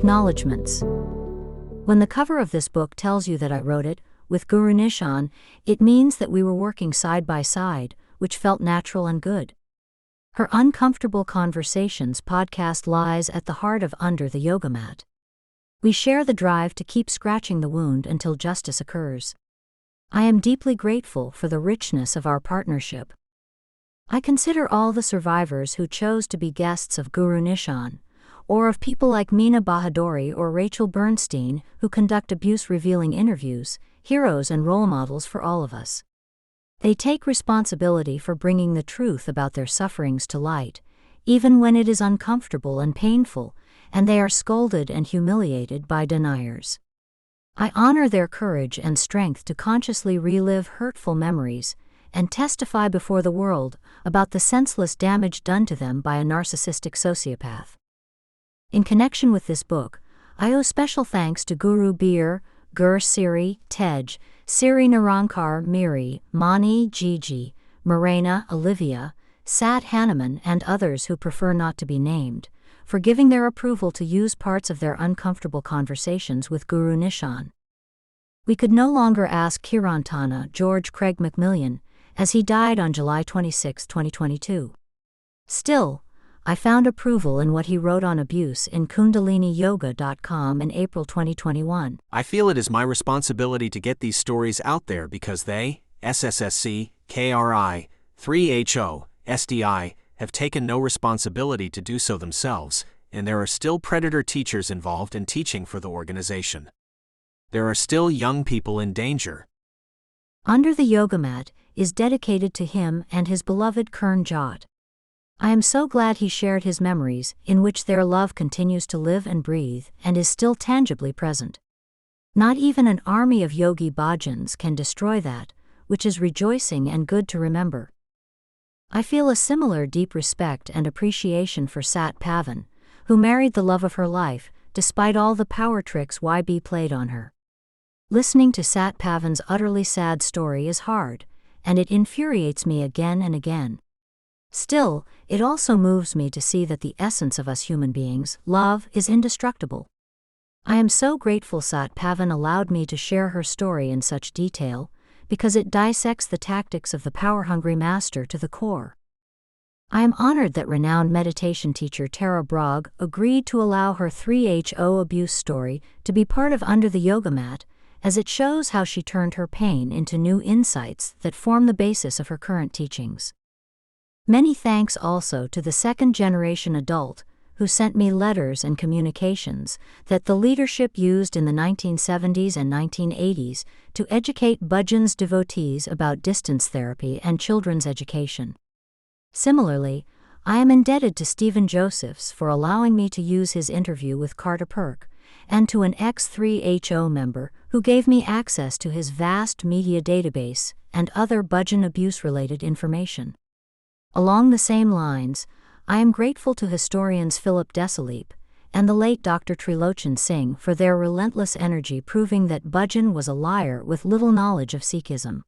Acknowledgments. When the cover of this book tells you that I wrote it, with GuruNischan, it means that we were working side by side, which felt natural and good. Her Uncomfortable Conversations podcast lies at the heart of Under the Yoga Mat. We share the drive to keep scratching the wound until justice occurs. I am deeply grateful for the richness of our partnership. I consider all the survivors who chose to be guests of GuruNischan, or of people like Meena Bahadori or Rachel Bernstein who conduct abuse-revealing interviews, heroes and role models for all of us. They take responsibility for bringing the truth about their sufferings to light, even when it is uncomfortable and painful, and they are scolded and humiliated by deniers. I honor their courage and strength to consciously relive hurtful memories and testify before the world about the senseless damage done to them by a narcissistic sociopath. In connection with this book, I owe special thanks to Guru Bir, Gur Siri, Tej, Siri Narankar Miri, Mani Gigi, Morena Olivia, Sat Hanneman and others who prefer not to be named, for giving their approval to use parts of their uncomfortable conversations with GuruNischan. We could no longer ask Kirantana George Craig McMillan, as he died on July 26, 2022. Still, I found approval in what he wrote on abuse in KundaliniYoga.com in April 2021. I feel it is my responsibility to get these stories out there because they, SSSC, KRI, 3HO, SDI, have taken no responsibility to do so themselves, and there are still predator teachers involved in teaching for the organization. There are still young people in danger. Under the Yoga Mat is dedicated to him and his beloved Kern Jot. I am so glad he shared his memories, in which their love continues to live and breathe and is still tangibly present. Not even an army of Yogi Bhajans can destroy that, which is rejoicing and good to remember. I feel a similar deep respect and appreciation for Sat Pavan, who married the love of her life, despite all the power tricks YB played on her. Listening to Sat Pavan's utterly sad story is hard, and it infuriates me again and again. Still, it also moves me to see that the essence of us human beings, love, is indestructible. I am so grateful Sat Pavan allowed me to share her story in such detail, because it dissects the tactics of the power-hungry master to the core. I am honored that renowned meditation teacher Tara Brog agreed to allow her 3HO abuse story to be part of Under the Yoga Mat, as it shows how she turned her pain into new insights that form the basis of her current teachings. Many thanks also to the second-generation adult who sent me letters and communications that the leadership used in the 1970s and 1980s to educate Bhajan's devotees about distance therapy and children's education. Similarly, I am indebted to Stephen Josephs for allowing me to use his interview with Carter Perk, and to an ex-3HO member who gave me access to his vast media database and other Bhajan abuse-related information. Along the same lines, I am grateful to historians Philip Desalegn and the late Dr. Trilochan Singh for their relentless energy proving that Bhajan was a liar with little knowledge of Sikhism.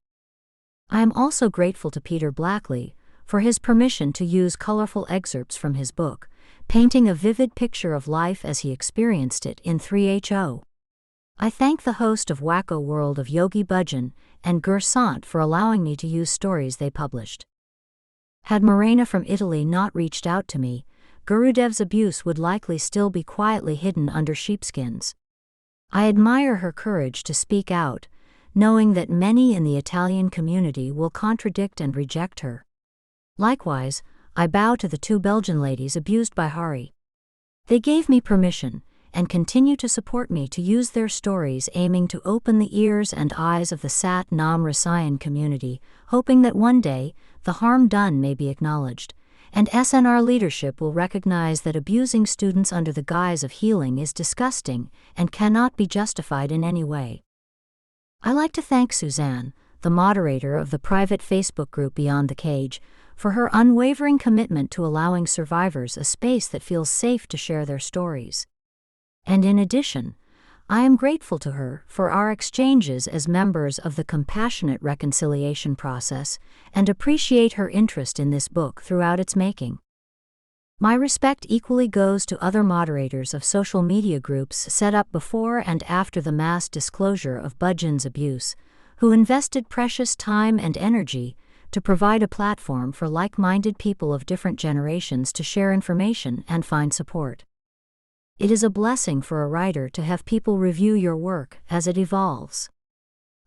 I am also grateful to Peter Blackley for his permission to use colorful excerpts from his book, painting a vivid picture of life as he experienced it in 3HO. I thank the host of Wacko World of Yogi Bhajan and GuruNischan for allowing me to use stories they published. Had Morena from Italy not reached out to me, Gurudev's abuse would likely still be quietly hidden under sheepskins. I admire her courage to speak out, knowing that many in the Italian community will contradict and reject her. Likewise, I bow to the two Belgian ladies abused by Hari. They gave me permission, and continue to support me to use their stories aiming to open the ears and eyes of the Sat Nam Rasayan community, hoping that one day, the harm done may be acknowledged, and SNR leadership will recognize that abusing students under the guise of healing is disgusting and cannot be justified in any way. I like to thank Suzanne, the moderator of the private Facebook group Beyond the Cage, for her unwavering commitment to allowing survivors a space that feels safe to share their stories. And in addition, I am grateful to her for our exchanges as members of the compassionate reconciliation process and appreciate her interest in this book throughout its making. My respect equally goes to other moderators of social media groups set up before and after the mass disclosure of Bhajan's abuse, who invested precious time and energy to provide a platform for like-minded people of different generations to share information and find support. It is a blessing for a writer to have people review your work as it evolves.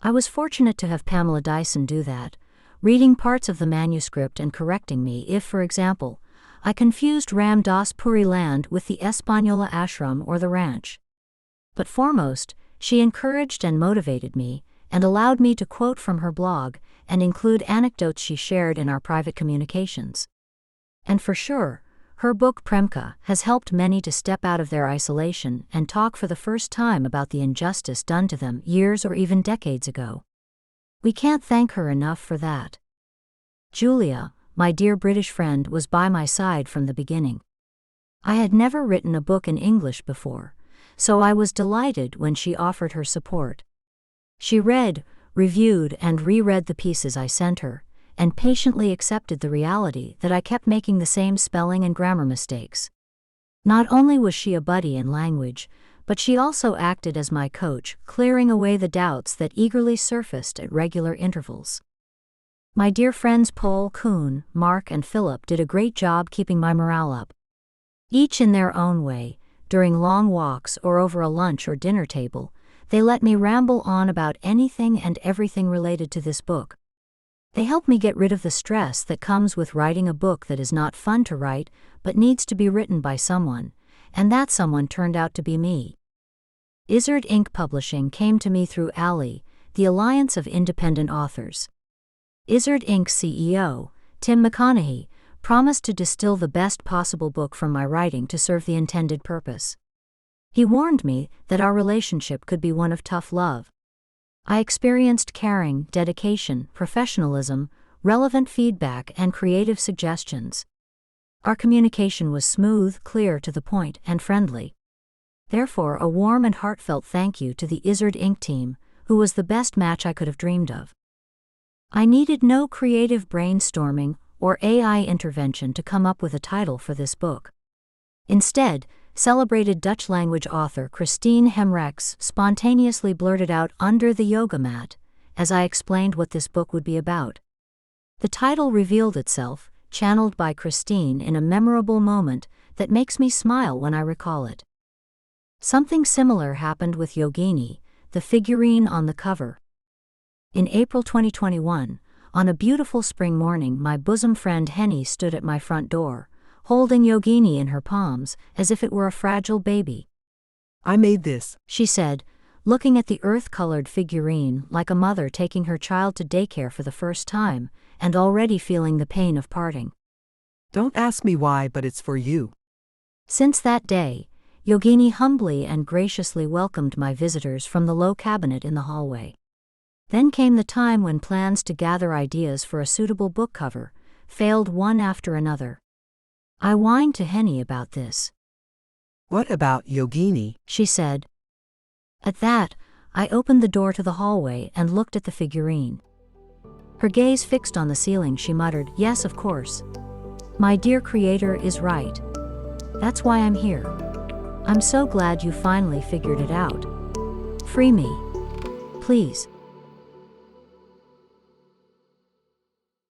I was fortunate to have Pamela Dyson do that, reading parts of the manuscript and correcting me if, for example, I confused Ram Das Puri land with the Española ashram or the ranch. But foremost, she encouraged and motivated me, and allowed me to quote from her blog and include anecdotes she shared in our private communications. And for sure, her book Premka has helped many to step out of their isolation and talk for the first time about the injustice done to them years or even decades ago. We can't thank her enough for that. Julia, my dear British friend, was by my side from the beginning. I had never written a book in English before, so I was delighted when she offered her support. She read, reviewed, and reread the pieces I sent her, and patiently accepted the reality that I kept making the same spelling and grammar mistakes. Not only was she a buddy in language, but she also acted as my coach, clearing away the doubts that eagerly surfaced at regular intervals. My dear friends Paul, Coen, Mark, and Philip did a great job keeping my morale up. Each in their own way, during long walks or over a lunch or dinner table, they let me ramble on about anything and everything related to this book. They helped me get rid of the stress that comes with writing a book that is not fun to write but needs to be written by someone, and that someone turned out to be me. Izzard Inc. Publishing came to me through ALI, the Alliance of Independent Authors. Izzard Inc. CEO, Tim McConaughey, promised to distill the best possible book from my writing to serve the intended purpose. He warned me that our relationship could be one of tough love. I experienced caring, dedication, professionalism, relevant feedback, and creative suggestions. Our communication was smooth, clear, to the point, and friendly. Therefore, a warm and heartfelt thank you to the Izzard Inc. team, who was the best match I could have dreamed of. I needed no creative brainstorming or AI intervention to come up with a title for this book. Instead, celebrated Dutch-language author Christine Hemrex spontaneously blurted out "Under the Yoga Mat" as I explained what this book would be about. The title revealed itself, channeled by Christine in a memorable moment that makes me smile when I recall it. Something similar happened with Yogini, the figurine on the cover. In April 2021, on a beautiful spring morning, my bosom friend Henny stood at my front door, holding Yogini in her palms as if it were a fragile baby. "I made this," she said, looking at the earth-colored figurine like a mother taking her child to daycare for the first time, and already feeling the pain of parting. "Don't ask me why, but it's for you." Since that day, Yogini humbly and graciously welcomed my visitors from the low cabinet in the hallway. Then came the time when plans to gather ideas for a suitable book cover failed one after another. I whined to Henny about this. "What about Yogini?" she said. At that, I opened the door to the hallway and looked at the figurine. Her gaze fixed on the ceiling, she muttered, "Yes, of course. My dear creator is right. That's why I'm here. I'm so glad you finally figured it out. Free me. Please."